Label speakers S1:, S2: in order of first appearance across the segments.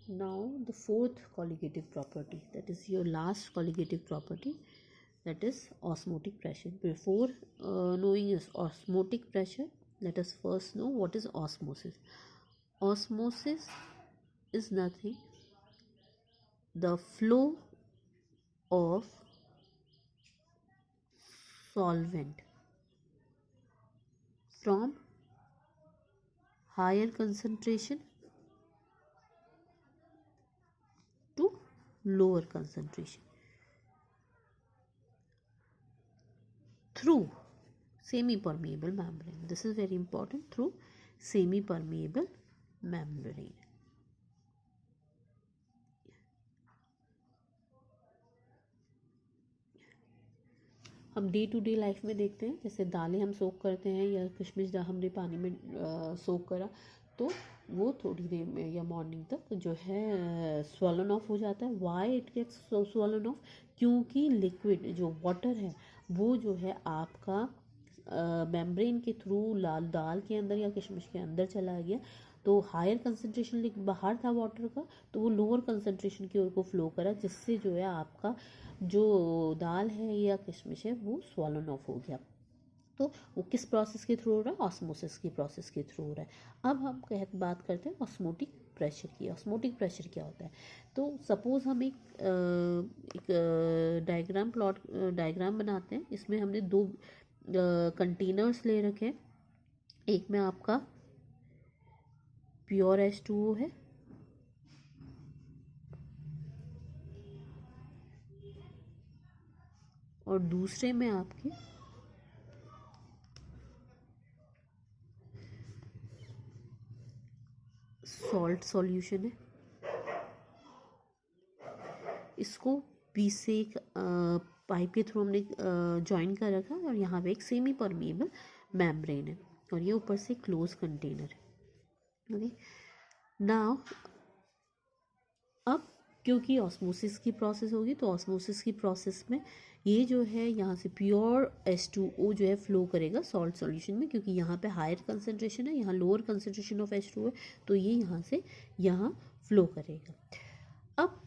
S1: Now the fourth colligative property, that is your last colligative property, that is osmotic pressure. Before knowing is osmotic pressure, let us first know what is osmosis. Osmosis is nothing, the flow of solvent from higher concentration to lower concentration through semi-permeable membrane. This is very important, through semi-permeable membrane. हम day to day life में देखते हैं, जैसे दालें हम सोक करते हैं या किशमिश हमने पानी में सोक करा, तो वो थोड़ी देर में या मॉर्निंग तक जो है स्वॉलन ऑफ हो जाता है. Why it gets swollen off? क्योंकि लिक्विड जो वाटर है वो जो है आपका मेम्ब्रेन के थ्रू दाल के अंदर या किशमिश के अंदर चला गया, तो हायर कंसनट्रेशन बाहर था वाटर का, तो वो लोअर कंसनट्रेशन की ओर को फ्लो करा, जिससे जो है आपका जो दाल है या किशमिश है वो स्वॉलन ऑफ हो गया. तो वो किस प्रोसेस के थ्रू हो रहा है? ऑस्मोसिस की प्रोसेस के थ्रू हो रहा है. अब हम बात करते हैं ऑस्मोटिक प्रेशर की. ऑस्मोटिक प्रेशर क्या होता है? तो सपोज हम एक डायग्राम बनाते हैं. इसमें हमने दो कंटेनर्स ले रखे हैं. एक में आपका प्योर H2O है, और दूसरे में आपके सॉल्ट सॉल्यूशन है. इसको बीच से एक पाइप के थ्रू हमने जॉइन कर रखा है, और यहाँ पे एक सेमी परमेबल मेम्ब्रेन है, और ये ऊपर से क्लोज कंटेनर है. ओके, नाउ अब क्योंकि ऑस्मोसिस की प्रोसेस होगी, तो ऑस्मोसिस की प्रोसेस में ये जो है यहाँ से प्योर H2O जो है फ्लो करेगा सॉल्ट सॉल्यूशन में, क्योंकि यहाँ पे हायर कंसनट्रेशन है, यहाँ लोअर कंसनट्रेशन ऑफ H2O है, तो ये यहाँ से यहाँ फ्लो करेगा. अब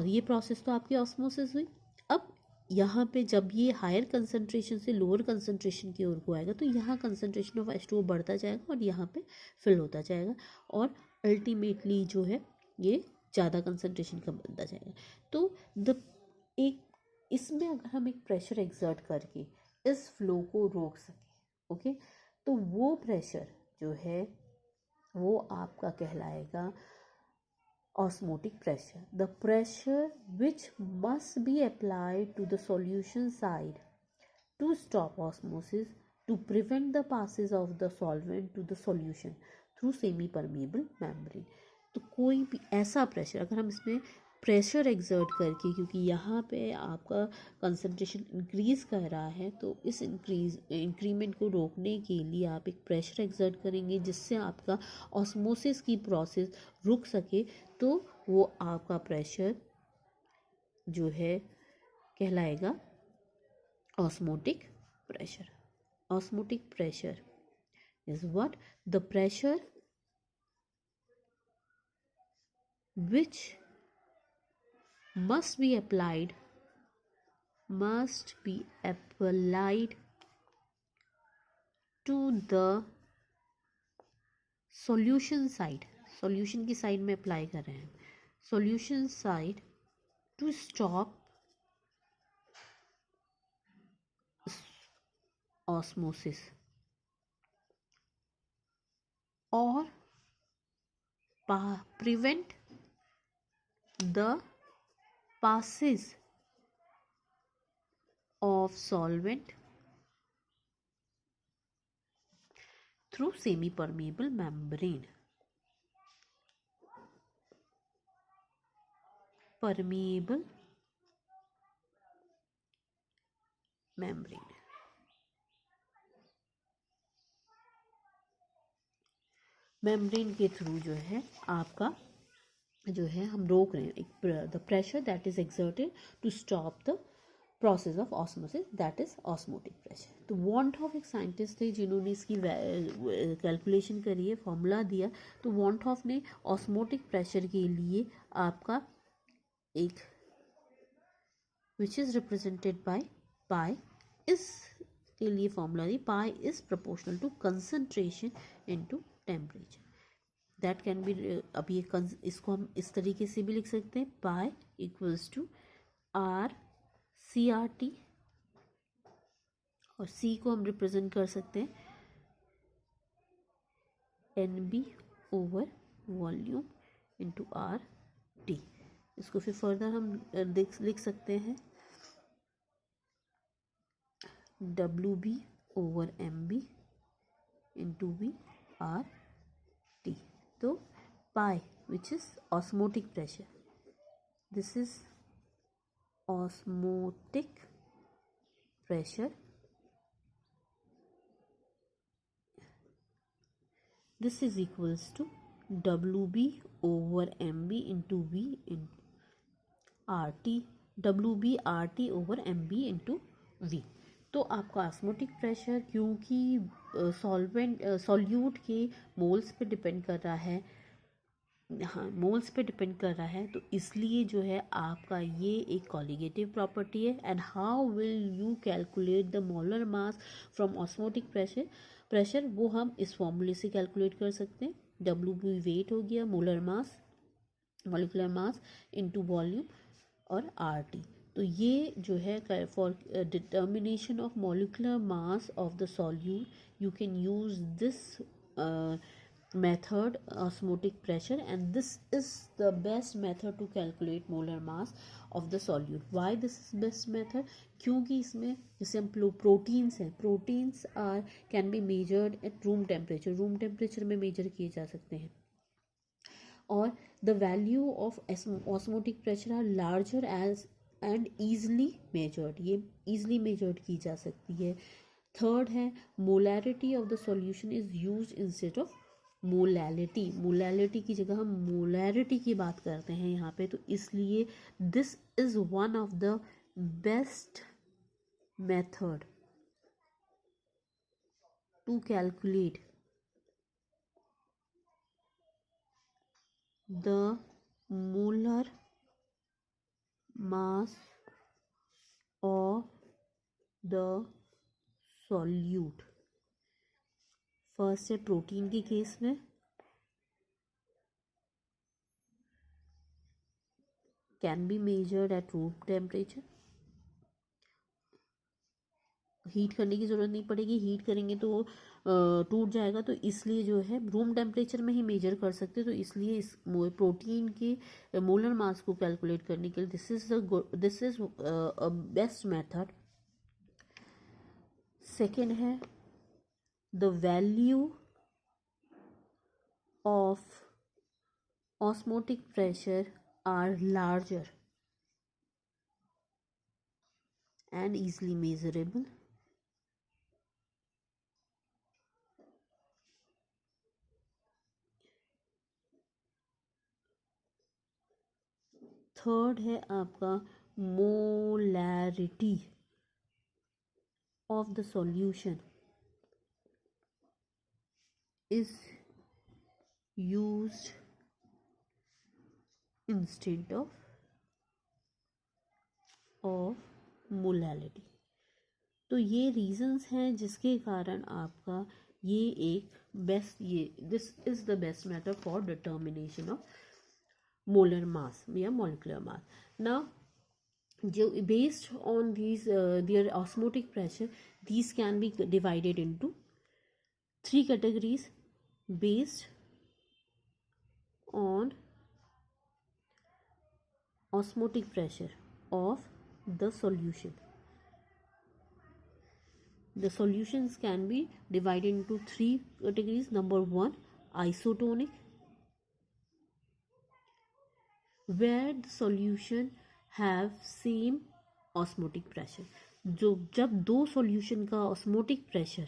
S1: ये प्रोसेस तो आपकी ऑस्मोसिस हुई. अब यहाँ पे जब ये हायर कंसनट्रेशन से लोअर कंसनट्रेशन की ओर को आएगा, तो यहाँ कंसनट्रेशन ऑफ H2O बढ़ता जाएगा और यहाँ पे फिल होता जाएगा, और अल्टीमेटली जो है ये ज़्यादा कंसनट्रेशन का बनता जाएगा. तो इसमें अगर हम एक प्रेशर एक्सर्ट करके इस फ्लो को रोक सकें, ओके, तो वो प्रेशर जो है वो आपका कहलाएगा osmotic pressure. The pressure which must be applied to the solution side to stop osmosis, to prevent the passage of the solvent to the solution through semi-permeable membrane. तो कोई भी ऐसा प्रेशर अगर हम इसमें प्रेशर एक्सर्ट करके, क्योंकि यहाँ पे आपका कंसंट्रेशन इंक्रीज़ कर रहा है, तो इस इंक्रीमेंट को रोकने के लिए आप एक प्रेशर एक्सर्ट करेंगे जिससे आपका ऑस्मोसिस की प्रोसेस रुक सके, तो वो आपका प्रेशर जो है कहलाएगा osmotic pressure. Osmotic pressure is what? The pressure which must be applied to the solution side. solution की साइड में अप्लाई कर रहे हैं. solution side to stop osmosis or prevent the passage of solvent through semi-permeable membrane. Permeable membrane. Membrane के through जो है आपका जो है हम रोक रहे हैं the pressure that is exerted to stop the process of osmosis, that is osmotic pressure. तो वॉन्टहॉफ एक साइंटिस्ट थे जिन्होंने इसकी कैलकुलेशन करी है, फॉर्मूला दिया। तो वॉन्टहॉफ ने ऑस्मोटिक प्रेशर के लिए आपका एक which is represented by pi, इसके लिए फॉर्मूला दी, pi is proportional to concentration into temperature. That can be, अब ये इसको हम इस तरीके से भी लिख सकते हैं, pi equals to R C R T, और सी को हम रिप्रेजेंट कर सकते हैं N B over volume into R T. इसको फिर फर्दर हम लिख सकते हैं W B over M B into V R T. तो pi which is osmotic pressure, this is osmotic pressure, this is equals to WB over MB into V into RT, WB RT over MB into V। तो आपका osmotic pressure क्योंकि solute के moles पे depend कर रहा है, हाँ moles पे डिपेंड कर रहा है, तो इसलिए जो है आपका ये एक कॉलिगेटिव प्रॉपर्टी है। And how will you calculate the molar mass from osmotic pressure, वो हम इस फॉर्मूले से कैलकुलेट कर सकते हैं। डब्ल्यू बी वेट हो गया, molar mass, molecular mass into volume, और आर टी। तो ये जो है for determination of molecular mass of the solute you can use this method, osmotic pressure, and this is the best method to calculate molar mass of the solute। why this is best method? क्योंकि इसमें जैसे हम proteins हैं, proteins are can be measured at room temperature, room temperature में measure किए जा सकते हैं, और the value of osmotic pressure are larger as and easily measured, ये ईजली मेजर्ड की जा सकती है। थर्ड है molarity of the solution is used instead of molality, molality की जगह हम मोलैरिटी की बात करते हैं यहाँ पे, तो इसलिए this is one of the best method to calculate the molar mass of the solute. First है प्रोटीन के केस में, can be measured at room temperature, heat करने की ज़रूरत नहीं पड़ेगी, हीट करेंगे तो टूट जाएगा, तो इसलिए जो है रूम टेम्परेचर में ही मेजर कर सकते, तो इसलिए इस प्रोटीन के मोलर मास को कैलकुलेट करने के लिए this is best method. Second है the value of osmotic pressure are larger and easily measurable। Third है आपका molarity of the solution is used instead of molality. तो ये रीजंस हैं जिसके कारण आपका ये एक बेस्ट, ये this is the best method for determination of molar mass या मॉलिकुलर मास। नाउ जो based on these their osmotic pressure, these can be divided into 3 categories based on osmotic pressure of the solution. The solutions can be divided into 3 categories. Number 1, isotonic, where the solution have same osmotic pressure। जो जब दो solution का osmotic pressure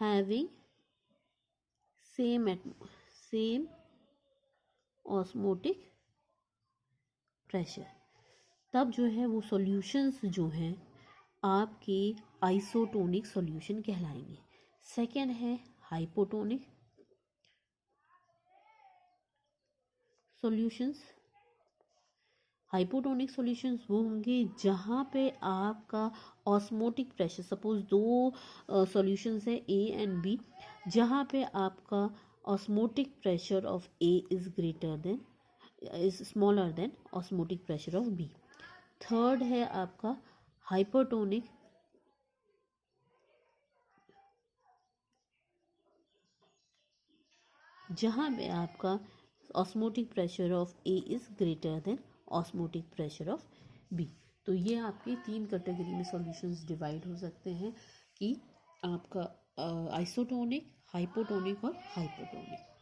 S1: having same osmotic pressure, तब जो है वो solutions जो हैं आपके आइसोटोनिक सॉल्यूशन कहलाएंगे। सेकेंड है हाइपोटोनिक सॉल्यूशंस। हाइपोटोनिक सॉल्यूशंस वो होंगे जहाँ पे आपका ऑस्मोटिक प्रेशर, सपोज दो सॉल्यूशंस है ए एंड बी, जहाँ पे आपका osmotic pressure of A is greater than is smaller than osmotic pressure of B. Third है आपका हाइपोटोनिक जहाँ पे आपका osmotic pressure of A is greater than osmotic pressure of B. तो ये आपके तीन कैटेगरी में सॉल्यूशंस डिवाइड हो सकते हैं कि आपका आइसोटोनिक, हाइपोटोनिक और हाइपोटोनिक।